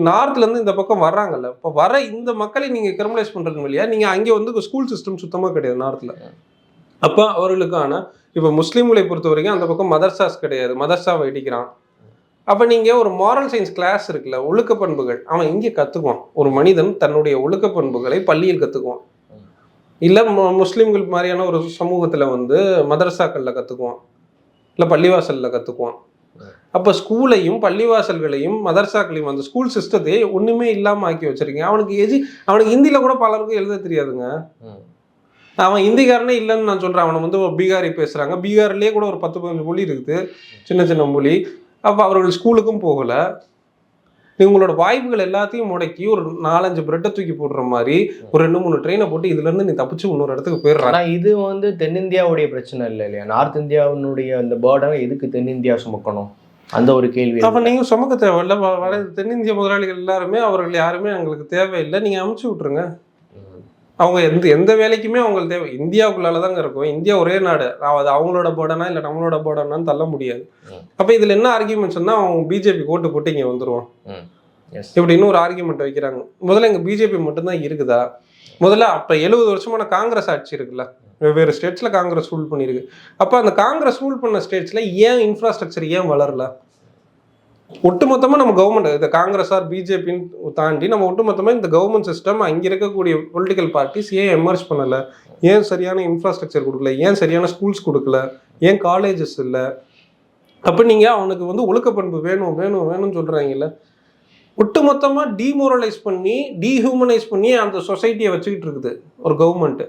நார்த்லேருந்து இந்த பக்கம் வர்றாங்கல்ல, இப்போ வர இந்த மக்களை நீங்கள் கிரிமினலைஸ் பண்ணுறது இல்லையா? நீங்கள் அங்கே வந்து ஸ்கூல் சிஸ்டம் சுத்தமாக கிடையாது நார்த்தில். அப்போ அவர்களுக்கான இப்போ முஸ்லீம்களை பொறுத்த வரைக்கும் அந்த பக்கம் மதர்சாஸ் கிடையாது, மதர்சாவை இடிக்கிறான். அப்போ நீங்கள் ஒரு மாரல் சயின்ஸ் கிளாஸ் இருக்குல்ல, ஒழுக்க பண்புகள் அவன் இங்கே கற்றுக்குவான். ஒரு மனிதன் தன்னுடைய ஒழுக்க பண்புகளை பள்ளியில் கற்றுக்குவான். இல்லை முஸ்லீம்கள் மாதிரியான ஒரு சமூகத்தில் வந்து மதரசாக்களில் கற்றுக்குவான், இல்லை பள்ளிவாசலில் கற்றுக்குவான். அப்போ ஸ்கூலையும் பள்ளிவாசல்களையும் மதரசாக்களையும் அந்த ஸ்கூல் சிஸ்டத்தையே ஒன்றுமே இல்லாமல் ஆக்கி வச்சிருக்கீங்க. அவனுக்கு ஹிந்தியில் கூட பலருக்கும் எழுத தெரியாதுங்க. அவன் ஹிந்திக்காரனே இல்லைன்னு நான் சொல்கிறேன். அவனை வந்து பீகாரி பேசுகிறாங்க, பீகார்லேயே கூட ஒரு 10-15 மொழி இருக்குது, சின்ன சின்ன மொழி. அப்போ அவர்கள் ஸ்கூலுக்கும் போகலை. உங்களோட வாய்ப்புகள் எல்லாத்தையும் முடக்கி ஒரு 4-5 பிரெட்டை தூக்கி போடுற மாதிரி ஒரு 2-3 ட்ரெயினை போட்டு இதுலேருந்து நீ தப்பிச்சு இன்னொரு இடத்துக்கு போயிடுறான். ஆனால் இது வந்து தென்னிந்தியாவுடைய பிரச்சனை இல்லை இல்லையா? நார்த் இந்தியாவுடைய அந்த பேர்டனை எதுக்கு தென்னிந்தியா சுமக்கணும்? அந்த ஒரு கேள்வி. அப்போ நீங்கள் சுமக்க தேவையில்லை. வர தென்னிந்திய முதலாளிகள் எல்லாருமே அவர்கள் யாருமே எங்களுக்கு தேவையில்லை, நீங்கள் அமுச்சு விட்ருங்க. அவங்க எந்த வேலைக்குமே அவங்களுக்கு தேவை. இந்தியாவுக்குள்ளால தாங்க இருக்கும். இந்தியா ஒரே நாடு. அது அவங்களோட போர்டனா இல்லை நம்மளோட போர்டனான்னு தள்ள முடியாது. அப்போ இதில் என்ன ஆர்கியூமெண்ட் சொன்னால் அவங்க பிஜேபி ஓட்டு போட்டு இங்கே வந்துடுவோம் இப்படின்னு ஒரு ஆர்கியூமெண்ட் வைக்கிறாங்க. முதல்ல இங்கே பிஜேபி மட்டும்தான் இருக்குதா? முதல்ல அப்போ 70 வருஷமான காங்கிரஸ் ஆட்சி இருக்குல்ல, வெவ்வேறு ஸ்டேட்ஸில் காங்கிரஸ் ரூல் பண்ணியிருக்கு. அப்போ அந்த காங்கிரஸ் ரூல் பண்ண ஸ்டேட்ஸில் ஏன் இன்ஃப்ராஸ்ட்ரக்சர் ஏன் வளரல? ஒட்டுமொத்தமாக நம்ம கவர்மெண்ட், இந்த காங்கிரஸ் ஆர் பிஜேபின்னு தாண்டி நம்ம ஒட்டுமொத்தமாக இந்த கவர்மெண்ட் சிஸ்டம் அங்கே இருக்கக்கூடிய பொலிட்டிக்கல் பார்ட்டிஸ் ஏன் எமர்ஜ் பண்ணலை? ஏன் சரியான இன்ஃப்ராஸ்ட்ரக்சர் கொடுக்கல? ஏன் சரியான ஸ்கூல்ஸ் கொடுக்கல? ஏன் காலேஜஸ் இல்லை? அப்போ நீங்கள் அவனுக்கு வந்து ஒழுக்க பண்பு வேணும் வேணும் வேணும்னு சொல்கிறாங்கல்ல, ஒட்டுமொத்தமாக டீமோரலைஸ் பண்ணி டீஹியூமனைஸ் பண்ணி அந்த சொசைட்டியை வச்சுக்கிட்டு இருக்குது ஒரு கவர்மெண்ட்டு.